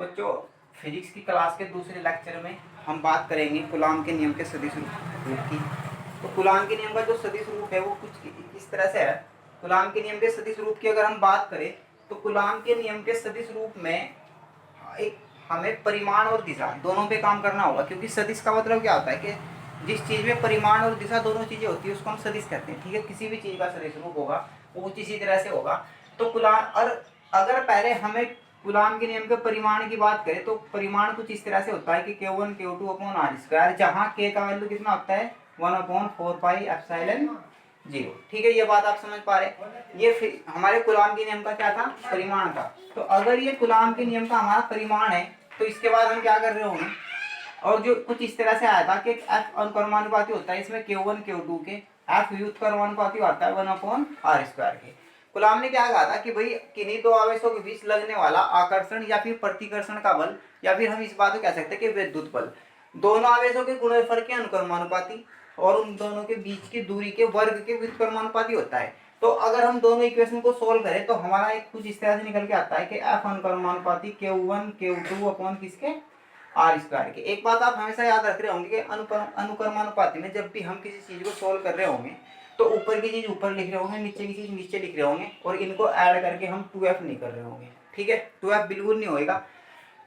बच्चों फिजिक्स की क्लास के दूसरे लेक्चर में हम बात करेंगे कूलॉम के नियम के सदिश रूप की। तो कूलॉम के नियम का जो सदिश रूप है वो कुछ इस तरह से है। कूलॉम के नियम के सदिश रूप की अगर हम बात करें तो कूलॉम के नियम के सदिश रूप में एक हमें परिमाण और दिशा दोनों पे काम करना होगा, क्योंकि सदिश का मतलब क्या होता है कि जिस चीज़ में परिमाण और दिशा दोनों चीज़ें होती है उसको हम सदिश कहते हैं। ठीक है, किसी भी चीज़ का सदिश रूप होगा वो कुछ इसी तरह से होगा। तो कूलॉम, और अगर पहले हमें कूलॉम के नियम के परिमाण की बात करें तो परिमाण कुछ इस तरह से होता है कि Q1 Q2 upon R square, जहाँ K का वैल्यू कितना होता है 1/4πε0। ठीक है, ये बात आप समझ पा रहे हैं। ये फिर हमारे कूलॉम के नियम का क्या था, परिमाण था। तो अगर ये कूलॉम के नियम का हमारा परिमाण है तो इसके बाद हम क्या कर रहे होंगे, और जो कुछ इस तरह से आया था कि F अनुक्रमानुपाती होता है, इसमें Q1 Q2 के F व्युत्क्रमानुपाती होता है 1/r² के। कूलॉम ने क्या कहा था कि भाई किन्हीं दो आवेशों के बीच लगने वाला आकर्षण या फिर प्रतिकर्षण का बल, या फिर हम इस बात को कह सकते हैं कि विद्युत बल, दोनों आवेशों के गुणनफल के अनुक्रमानुपाती और उन दोनों के बीच की दूरी के वर्ग के व्युत्क्रमानुपाती होता है। तो अगर हम दोनों इक्वेशन को सोल्व करें तो हमारा एक कुछ इस तरह से निकल के आता है कि F अनुक्रमानुपाती Q1 Q2 अपॉन किसके r² के। एक बात आप हमेशा याद रख रहे होंगे कि अनुक्रमानुपाती में जब भी हम किसी चीज को सोल्व कर रहे होंगे तो ऊपर की चीज ऊपर लिख रहे होंगे, नीचे की चीज नीचे लिख रहे होंगे, और इनको ऐड करके हम 2f नहीं कर रहे होंगे। ठीक है, 2f बिल्कुल नहीं होएगा।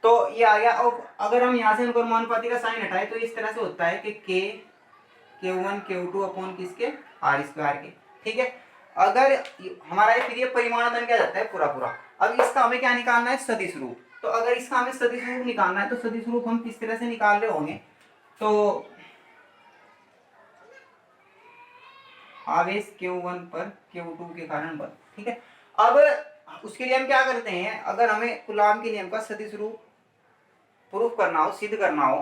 तो ये आ गया। और अगर हम यहाँ से अनुक्रमानुपाती का साइन हटाए तो इस तरह से होता है कि Q1 Q2 अपॉन किसके r² के। ठीक है, अगर हमारा फिर ये परिमाण बन क्या जाता है पूरा पूरा। अब इसका हमें क्या निकालना है, सदिश रूप। तो अगर इसका हमें सदिश रूप निकालना है तो सदिश रूप हम किस तरह से निकाल रहे होंगे, तो आवेश Q1 पर Q2 के कारण बल। ठीक है, अब उसके लिए हम क्या करते हैं, अगर हमें कूलॉम के नियम का सदिश रूप प्रूफ करना हो, सिद्ध करना हो,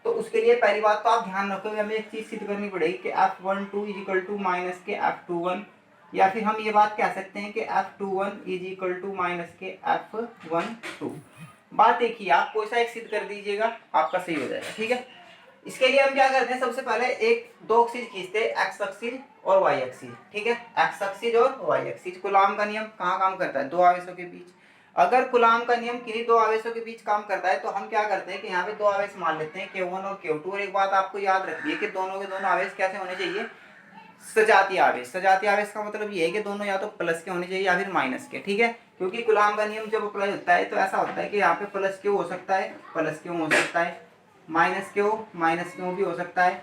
तो उसके लिए पहली बात तो आप ध्यान रखोगे हमें एक चीज सिद्ध करनी पड़ेगी कि F12 इक्वल टू माइनस के F21, या फिर हम ये बात कह सकते हैं कि F21 is equal to minus के F12। बात देखिए, आप कोई सा एक सिद्ध कर दीजिएगा आपका सही हो जाएगा। ठीक है, इसके लिए हम क्या करते हैं, सबसे पहले एक दो एक्सिस खींचते हैं, एक्स एक्सिस और वाई एक्सिस। ठीक है, एक्स एक्सिस और वाई एक्सिस। कूलॉम का नियम कहाँ काम करता है, दो आवेशों के बीच। अगर कूलॉम का नियम किन्हीं दो आवेशों के बीच काम करता है तो हम क्या करते हैं कि यहाँ पे दो आवेश मान लेते हैं Q1 और Q2। और एक बात आपको याद रखिए कि दोनों के दोनों आवेश कैसे होने चाहिए, सजातीय आवेश। सजातीय आवेश का मतलब ये है कि दोनों या तो प्लस के होने चाहिए या फिर माइनस के। ठीक है, क्योंकि कूलॉम का नियम जब अप्लाई होता है तो ऐसा होता है कि यहाँ पे प्लस क्यू हो सकता है, प्लस क्यू हो सकता है, माइनस क्यू भी हो सकता है,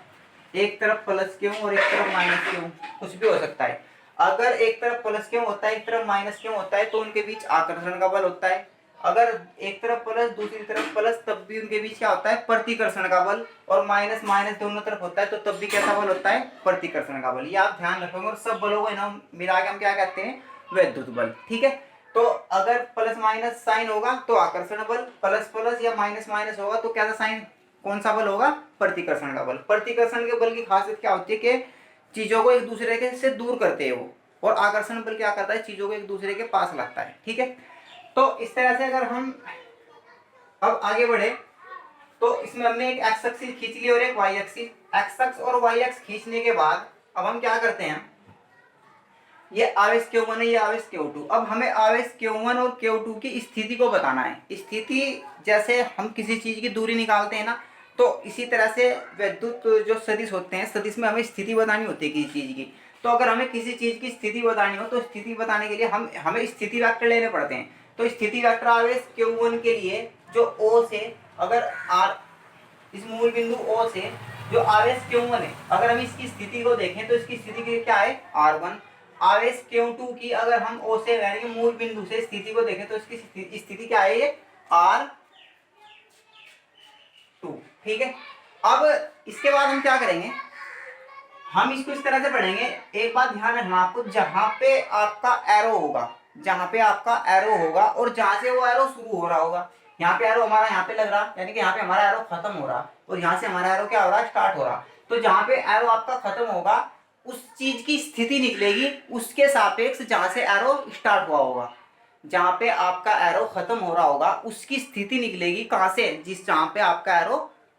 एक तरफ प्लस क्यू और एक तरफ माइनस क्यू, कुछ भी हो सकता है। अगर एक तरफ प्लस क्यू होता है एक तरफ माइनस क्यू होता है तो उनके बीच आकर्षण का बल होता है। अगर एक तरफ प्लस दूसरी तरफ प्लस तब भी उनके बीच क्या होता है, प्रतिकर्षण का बल। और माइनस माइनस दोनों तरफ होता है तो तब भी कैसा बल होता है, प्रतिकर्षण का बल। ये आप ध्यान रखोगे। और सब बलों को ना मिला के हम क्या कहते हैं, विद्युत बल। ठीक है, तो अगर प्लस माइनस साइन होगा तो आकर्षण बल, प्लस प्लस या माइनस माइनस होगा तो कैसा साइन, कौन सा बल होगा, प्रतिकर्षण का बल। प्रतिकर्षण के बल की खासियत क्या होती है कि चीजों को एक दूसरे के से दूर करते हैं वो, और आकर्षण बल क्या करता है, चीजों को एक दूसरे के पास लाता है। ठीक है, तो इस तरह से अगर हम अब आगे बढ़े तो इसमें हमने एक एक्स एक्सिस खींच ली और एक वाई एक्सिस। एक्स एक्स और वाई एक्स खींचने के बाद अब हम क्या करते हैं, ये आवेश Q1 है, ये आवेश Q2। अब हमें आवेश Q1 और Q2 की स्थिति को बताना है। स्थिति जैसे हम किसी चीज की दूरी निकालते हैं ना, तो इसी तरह से विद्युत जो सदिश होते हैं, सदिश में हमें स्थिति बतानी होती है किसी चीज की। तो अगर हमें किसी चीज की स्थिति बतानी हो तो स्थिति बताने के लिए हमें स्थिति वेक्टर लेने पड़ते हैं। तो स्थिति वेक्टर आवेश Q1 के लिए जो O से, अगर R इस मूल बिंदु O से जो आवेश Q1 है, अगर हम इसकी स्थिति को देखें तो इसकी स्थिति क्या है, R1। आवेश Q2 की अगर हम O से यानी कि मूल बिंदु से स्थिति को देखें तो इसकी स्थिति क्या है, ये R2। ठीक है, अब इसके बाद हम क्या करेंगे, हम इसको इस तरह से पढ़ेंगे। एक बात ध्यान रखना आपको, जहां पे आपका एरो होगा, जहां पे आपका एरो होगा और जहां से वो एरो शुरू हो रहा होगा, यहाँ पे एरो हमारा यहाँ पे लग रहा, यानी कि यहाँ पे हमारा एरो खत्म हो रहा और यहाँ से हमारा एरो क्या हो रहा, स्टार्ट हो रहा। तो जहाँ पे एरो आपका खत्म होगा उस चीज की स्थिति निकलेगी उसके सापेक्ष जहां से एरो स्टार्ट हुआ होगा। जहां पे आपका एरो खत्म हो रहा होगा उसकी स्थिति निकलेगी कहां से, जिस जहां पे आपका एरो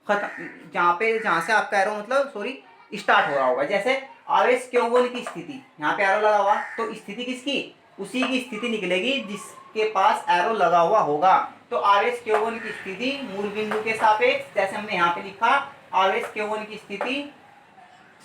खत्म, जहां से आपका एरो मतलब सॉरी स्टार्ट हो रहा होगा। जैसे आवेश Q1 की स्थिति, यहाँ पे एरो लगा हुआ तो स्थिति किसकी, उसी की स्थिति निकलेगी जिसके पास एरो लगा हुआ होगा। तो आवेश Q1 की स्थिति मूल बिंदु के सापेक्ष, जैसे हमने यहाँ पे लिखा आवेश Q1 की स्थिति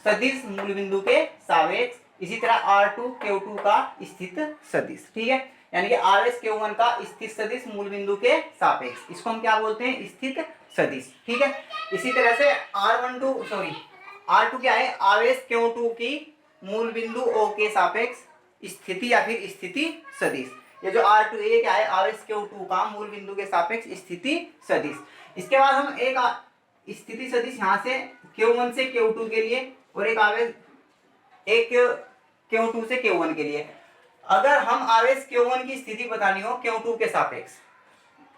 सदिश मूल बिंदु के सापेक्ष, इसी तरह R2 Q2 का स्थित सदिश, ठीक है। यानी कि आवेश Q1 का स्थित सदिश मूल बिंदु के सापेक्ष, इसको हम क्या बोलते हैं, स्थित सदिश, ठीक है। इसी तरह से R2 क्या है, आवेश Q2 की मूल बिंदु O के सापेक्ष स्थिति या फिर स्थिति सदिश। ये जो R2 ये क्या है, आवेश Q2 का मूल बिंदु के सापेक्ष स्थिति सदिश। इसके बाद हम एक स्थिति सदिश यहाँ से Q1 से Q2 के लिए और एक Q2 से Q1 के लिए, अगर हम आवेश Q1 की स्थिति बतानी हो Q2 के सापेक्ष,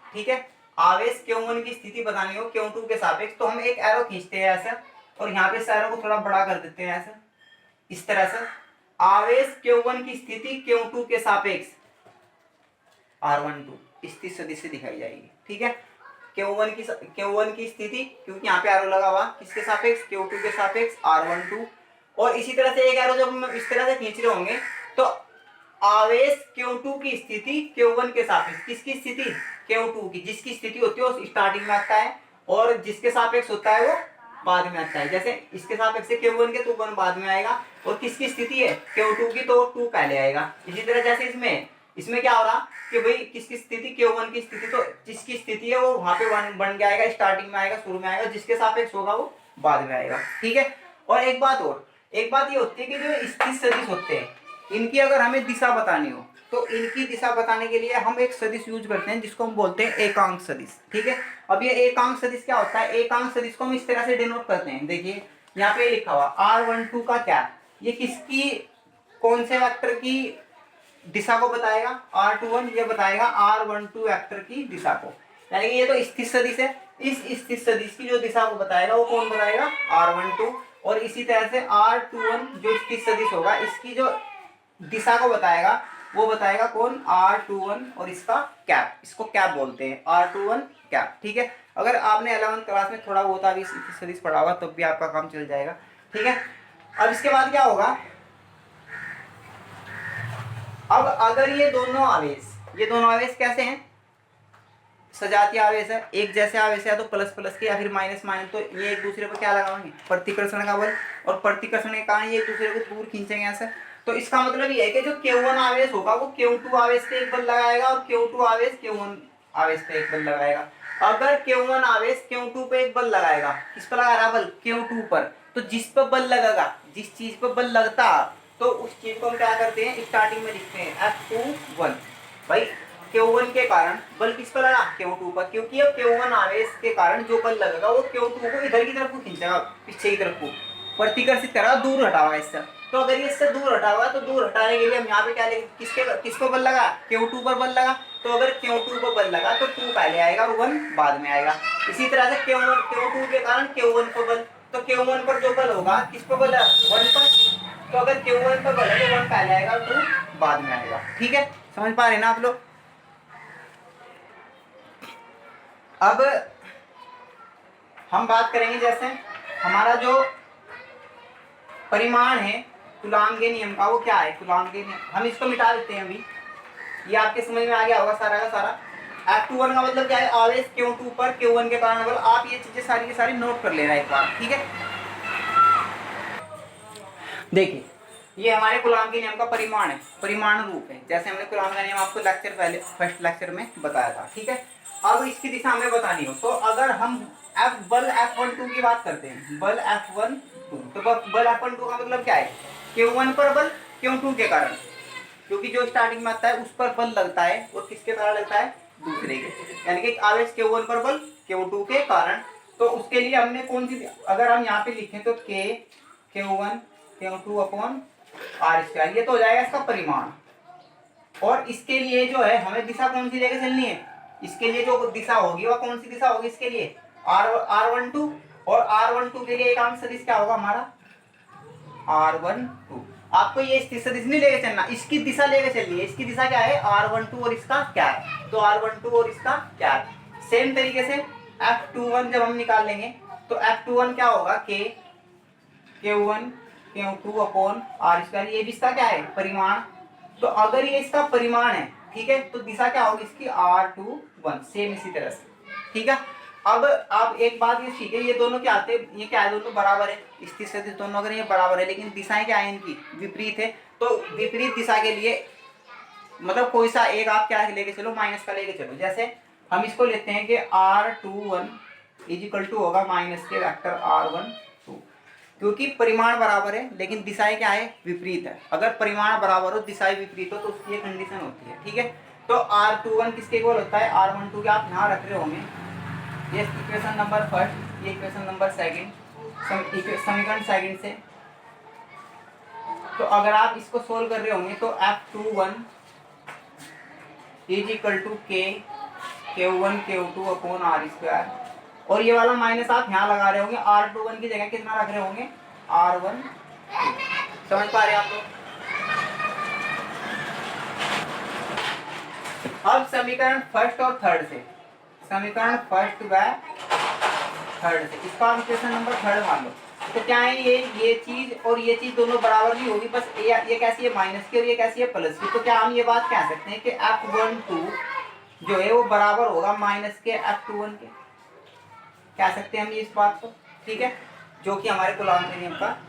ठीक है, आवेश Q1 की स्थिति बतानी हो Q2 के सापेक्ष, तो हम एक एरो खींचते हैं ऐसा, और यहाँ पे इस एरो को थोड़ा बड़ा कर देते हैं ऐसा, इस तरह से आवेश Q1 की स्थिति Q2 के सापेक्ष R12 स्थिति सदिश से दिखाई जाएगी, ठीक है। Q1 की स्थिति, क्योंकि यहाँ पे एरो लगा हुआ, किसके सापेक्ष, Q2 के सापेक्ष R12, और इसी तरह से एक एरो जब हम इस तरह से खींच रहे होंगे तो आवेश Q2 की स्थिति Q1 के सापेक्ष, किसकी स्थिति, Q2 की, जिसकी स्थिति होती है वो स्टार्टिंग में आता है और जिसके सापेक्ष होता है वो बाद में आता है। जैसे इसके सापेक्ष से Q1 के तो 1 बाद में आएगा, और किसकी स्थिति है Q2 की तो 2 पहले आएगा। इसी तरह जैसे इसमें क्या हो रहा कि भाई किसकी स्थिति, Q1 की स्थिति, तो जिसकी स्थिति है वो वहां पे बन के आएगा, स्टार्टिंग में आएगा, शुरू में आएगा, जिसके सापेक्ष होगा वो बाद में आएगा, ठीक है। और एक बात ये होती है कि जो स्थित सदिश होते हैं, इनकी अगर हमें दिशा बतानी हो तो इनकी दिशा बताने के लिए हम एक सदिश यूज करते हैं जिसको हम बोलते हैं एकांक सदिश, ठीक है। अब ये एकांक सदिश क्या होता है, एकांक सदिश को हम इस तरह से डिनोट करते हैं, देखिए यहाँ पे लिखा हुआ R12 का क्या, ये किसकी, कौन से वेक्टर की दिशा को बताएगा, R21 ये बताएगा R12 वेक्टर की दिशा को, यानी कि ये तो स्थित सदिश है, इस स्थित सदिश की जो दिशा को बताएगा वो कौन बताएगा, R12, और इसी तरह से R21 जो स्थित सदिश होगा इसकी जो दिशा को बताएगा वो बताएगा कौन, R21, और इसका कैप, इसको कैप बोलते हैं, R21 कैप, ठीक है। अगर आपने 11th क्लास में थोड़ा बहुत अभी स्थित सदिश पढ़ा होगा तब भी आपका काम चल जाएगा, ठीक है। अब इसके बाद क्या होगा, अब अगर ये दोनों आवेश कैसे हैं, सजातीय आवेश है, एक जैसे आवेश है तो प्लस प्लस के या फिर माइनस माइनस, तो ये एक दूसरे पर क्या लगाएंगे, प्रतिकर्षण का बल, और प्रतिकर्षण के कारण ये एक दूसरे को दूर खींचेंगे ऐसे। तो इसका मतलब ये है कि जो Q1 आवेश होगा वो Q2 आवेश पे एक बल लगाएगा, और Q2 आवेश Q1 आवेश पे एक बल लगाएगा। अगर Q1 आवेश Q2 पे एक बल लगाएगा, किस पर लगा रहा बल, Q2 पर, तो जिस पर बल लगेगा, जिस चीज पर बल लगता तो उस चीज को हम क्या करते हैं, स्टार्टिंग में लिखते हैं F21। भाई Q1 के कारण बल किस पर लगा, Q2 पर, क्योंकि अब Q1 आवेश के कारण जो बल लगेगा वो Q2 को इधर की तरफ को खींचेगा, पीछे की तरफ को प्रतिकर्षित करेगा, दूर हटावा इससे। तो अगर ये इससे दूर हटा हुआ तो दूर हटाने के लिए हम यहाँ पे क्या लिखेंगे, किसको बल लगा, Q2 पर बल लगा, तो अगर Q2 पर बल लगा तो 2 पहले आएगा और 1 बाद में आएगा। इसी तरह से Q2 के कारण Q1 पर बल, तो Q1 पर जो बल होगा किस पर बल है, 1 पर, तो अगर Q1 पर बल है तो 1 पहले आएगा और 2 बाद में आएगा, ठीक है। समझ पा रहे ना आप लोग। अब हम बात करेंगे जैसे हमारा जो परिमाण है कूलॉम के नियम का, वो क्या है, कूलॉम के नियम, हम इसको मिटा देते हैं अभी, ये आपके समझ में आ गया होगा सारा का सारा। F21 का मतलब क्या है, आवेश Q2 पर Q1 के कारण बल। आप ये चीजें सारी की सारी नोट कर लेना एक बार, ठीक है। देखिए ये हमारे कूलॉम के नियम का परिमाण है, परिमाण रूप है, जैसे हमने कूलॉम का नियम आपको पहले फर्स्ट लेक्चर में बताया था, ठीक है। अब इसकी दिशा हमें बतानी हो तो अगर हम बल F12 की बात करते हैं, बल F12, तो बल F12 का मतलब क्या है, Q1 पर बल Q2 के कारण, क्योंकि जो स्टार्टिंग में आता है उस पर बल लगता है और किसके कारण लगता है, दूसरे के, यानी कि आवेश Q1 पर बल Q2 के कारण। तो उसके लिए हमने कौन सी, अगर हम यहाँ पे लिखें तो Q1 Q2 अपॉन R², ये तो हो जाएगा इसका परिमाण। और इसके लिए जो है हमें दिशा कौन सी लेके चलनी है, इसके लिए जो दिशा होगी वह कौन सी दिशा होगी, इसके लिए R12, और R12 के लिए एकांक सदिश क्या होगा हमारा, R12। आपको ये स्थित सदिश नहीं लेके चलना, इसकी दिशा लेके चलनी है, इसकी दिशा क्या है, R12 और इसका कैप, तो R12 और इसका कैप। सेम तरीके से F21 जब हम निकाल लेंगे तो F21 क्या होगा, Q1 Q2 अपॉन R², ये भी इसका क्या है, परिमाण। तो अगर ये इसका परिमाण है, ठीक है, तो दिशा क्या होगी इसकी R21, सेम इसी तरह से, ठीक है। अब आप एक बात ये सीखे, ये दोनों क्या आते हैं, ये क्या है, दोनों बराबर है, स्थिर सदिश दोनों अगर ये बराबर है, लेकिन दिशाएं क्या है इनकी विपरीत है, तो विपरीत दिशा के लिए मतलब कोई सा एक आप क्या लेके चलो, माइनस का लेके चलो। जैसे हम इसको लेते हैं कि R21 इज इक्वल टू होगा माइनस के वेक्टर R12, क्योंकि परिमाण बराबर है लेकिन दिशाएं क्या है, विपरीत है। अगर परिमाण बराबर हो दिशाएं विपरीत हो तो उसकी ये कंडीशन होती है, ठीक है। तो R21 किसके इक्वल होता है, R12 के आप यहाँ रख रहे होंगे, ये इक्वेशन नंबर फर्स्ट, ये इक्वेशन नंबर सेकंड, समीकरण सेकंड से। तो अगर आप इसको सोल्व कर रहे होंगे तो F21 is equal to Q1 Q2 upon R², और ये वाला माइनस आप यहाँ लगा रहे होंगे, R21 की जगह कितना रख रहे होंगे, R1। समझ पा रहे हैं आप लोग? अब समीकरण फर्स्ट और थर्ड से, समीकरण फर्स्ट व थर्ड से इसका इक्वेशन नंबर थर्ड मान लो, तो क्या है, ये चीज और ये चीज दोनों बराबर नहीं होगी, बस ये कैसी है, माइनस की, और ये कैसी है, प्लस की। तो क्या हम ये बात कह सकते हैं कि F12 जो है वो बराबर होगा माइनस के F21 के, कह सकते हैं हम ये इस बात को, ठीक है, जो कि हमारे कूलॉम के नियम का